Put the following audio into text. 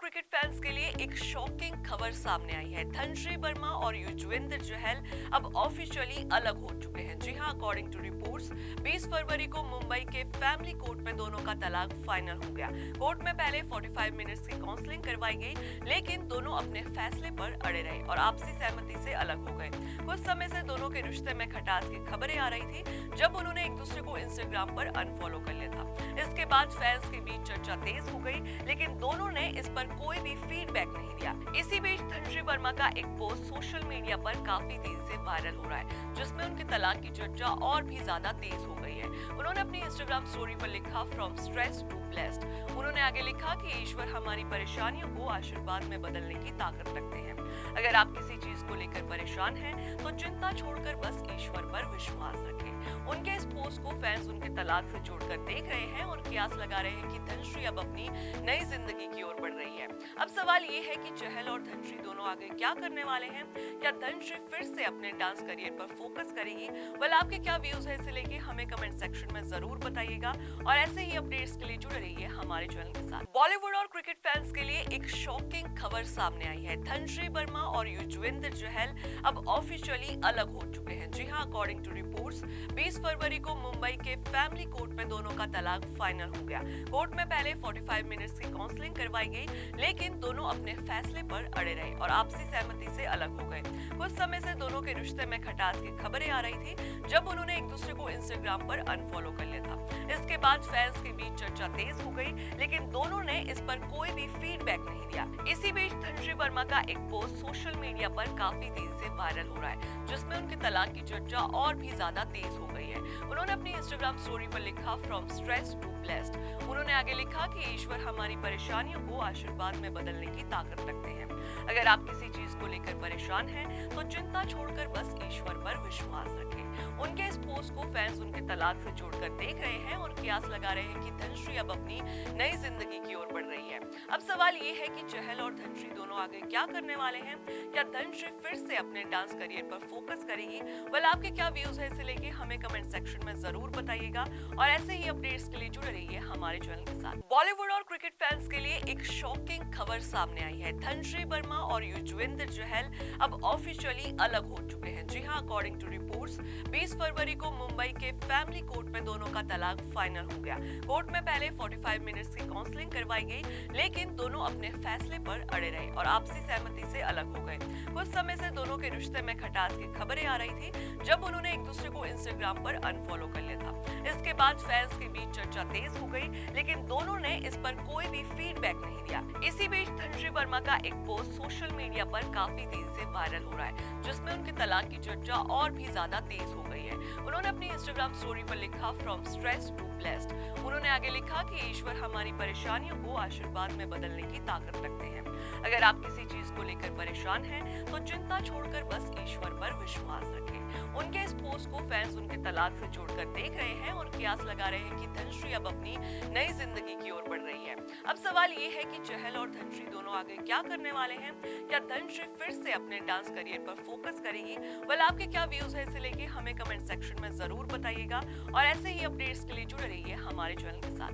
Cricket fans के लिए एक शॉकिंग खबर सामने आई है। धनश्री वर्मा और युजवेंद्र चहल अब ऑफिशियली अलग हो चुके हैं। जी हां, अकॉर्डिंग टू रिपोर्ट्स 20 फरवरी को मुंबई के फैमिली कोर्ट में दोनों का तलाक फाइनल हो गया। कोर्ट में पहले 45 मिनट्स की काउंसलिंग करवाई गई, लेकिन दोनों अपने फैसले पर अड़े रहे और आपसी सहमति से अलग हो गए। कुछ समय से दोनों के रिश्ते में खटास की खबरें आ रही थी, जब उन्होंने एक दूसरे को इंस्टाग्राम पर अनफॉलो कर लिया था। इसके बाद फैंस के बीच चर्चा तेज हो गई, लेकिन दोनों ने इस पर कोई भी फीडबैक नहीं दिया। इसी बीच धनश्री वर्मा का एक पोस्ट सोशल मीडिया पर काफी तेजी से वायरल हो रहा है, जिसमें उनके तलाक की चर्चा और भी ज्यादा तेज हो गई है। उन्होंने अपनी इंस्टाग्राम स्टोरी पर लिखा, फ्रॉम स्ट्रेस टू ब्लेस्ड। उन्होंने आगे लिखा कि ईश्वर हमारी परेशानियों को आशीर्वाद में बदलने की ताकत रखते हैं। अगर आप किसी चीज को लेकर परेशान हैं, तो चिंता छोड़कर बस ईश्वर पर विश्वास रखें। उनके इस पोस्ट को फैंस उनके तलाक से जोड़कर देख रहे हैं और कियास लगा रहे हैं कि धनश्री अब अपनी नई जिंदगी की ओर बढ़ रही है। अब सवाल ये है कि चहल और धनश्री दोनों आगे क्या करने वाले हैं। क्या धनश्री फिर से अपने डांस करियर पर फोकस करेगी? वेल, आपके क्या व्यूज है, इसे लेके हमें कमेंट सेक्शन में जरूर बताइएगा और ऐसे ही अपडेट्स के लिए जुड़े रहिए हमारे चैनल के साथ। बॉलीवुड और क्रिकेट फैंस के लिए एक शॉकिंग खबर सामने आई है। धनश्री वर्मा और युजवेंद्र चहल अब ऑफिशियली अलग हो चुके हैं। जी हां, अकॉर्डिंग टू रिपोर्ट्स 20 फरवरी को मुंबई के फैमिली कोर्ट में दोनों का तलाक फाइनल हो गया। कोर्ट में पहले 45 मिनट्स की काउंसलिंग करवाई गई, लेकिन दोनों अपने फैसले पर अड़े रहे और आपसी सहमति से अलग हो गए। कुछ समय से दोनों के रिश्ते में खटास की खबरें आ रही थी, जब उन्होंने एक दूसरे को इंस्टाग्राम पर अनफॉलो कर लिया था। इसके बाद फैंस के बीच चर्चा तेज हो गई, लेकिन दोनों ने इस पर कोई भी फीडबैक नहीं दिया। इसी बीच धनश्री वर्मा का एक पोस्ट सोशल मीडिया पर काफी तेजी से वायरल हो रहा है, जिसमें उनके तलाक की चर्चा और भी ज्यादा तेज हो गई है। उन्होंने अपनी इंस्टाग्राम स्टोरी पर लिखा, फ्रॉम स्ट्रेस टू ब्लेस्ड। उन्होंने आगे लिखा कि ईश्वर हमारी परेशानियों को आशीर्वाद में बदलने की ताकत रखते हैं। अगर आप किसी चीज को लेकर परेशान हैं, तो चिंता छोड़कर बस ईश्वर पर विश्वास रखें। उनके इस पोस्ट को फैंस उनके तलाक से जोड़कर देख रहे हैं और कियास लगा रहे हैं कि धनश्री अब अपनी नई जिंदगी की ओर बढ़ रही है। अब सवाल ये है कि चहल और धनश्री दोनों आगे क्या करने वाले हैं। क्या धनश्री फिर से अपने डांस करियर पर फोकस करेगी? वेल, आपके क्या व्यूज है, इसे लेके हमें कमेंट सेक्शन में जरूर बताइएगा और ऐसे ही अपडेट्स के लिए जुड़े रहिए हमारे चैनल के साथ। बॉलीवुड और क्रिकेट फैंस के लिए एक शॉकिंग खबर सामने आई है। धनश्री वर्मा और युजवेंद्र चहल अब ऑफिशियली अलग हो चुके हैं। जी हां, अकॉर्डिंग टू रिपोर्ट्स 20 फरवरी को मुंबई के फैमिली कोर्ट में दोनों का तलाक फाइनल हो गया। कोर्ट में पहले 45 मिनट्स की काउंसलिंग करवाई गई, लेकिन दोनों अपने फैसले पर अड़े रहे और आपसी सहमति से अलग हो गए। कुछ समय से दोनों के रिश्ते में खटास की खबरें आ रही थी, जब उन्होंने एक दूसरे को इंस्टाग्राम पर अनफॉलो कर लिया था। इसके बाद फैंस के बीच चर्चा तेज हो गई, लेकिन दोनों ने इस पर कोई भी फीडबैक नहीं दिया। इसी बीच धनश्री वर्मा का एक पोस्ट सोशल मीडिया पर काफी तेजी से वायरल हो रहा है, जिसमें उनके तलाक की चर्चा और भी ज्यादा तेज हो गई है। उन्होंने अपनी इंस्टाग्राम स्टोरी पर लिखा, फ्रॉम स्ट्रेस टू ब्लेस्ड। उन्होंने आगे लिखा कि ईश्वर हमारी परेशानियों को आशीर्वाद में बदलने की ताकत रखते हैं। अगर आप किसी चीज को लेकर परेशान हैं, तो चिंता छोड़कर बस ईश्वर पर विश्वास रखें। उनके इस पोस्ट को फैंस उनके तलाक से जोड़कर देख रहे हैं और कियास लगा रहे हैं कि धनश्री अब अपनी नई जिंदगी की ओर बढ़ रही है। अब सवाल ये है कि चहल और धनश्री दोनों आगे क्या करने वाले हैं। क्या धनश्री फिर से अपने डांस करियर पर फोकस करेगी? वेल, आपके क्या व्यूज है, इसे लेके हमें कमेंट सेक्शन में जरूर बताइएगा और ऐसे ही अपडेट्स के लिए जुड़े रहिए हमारे चैनल के साथ।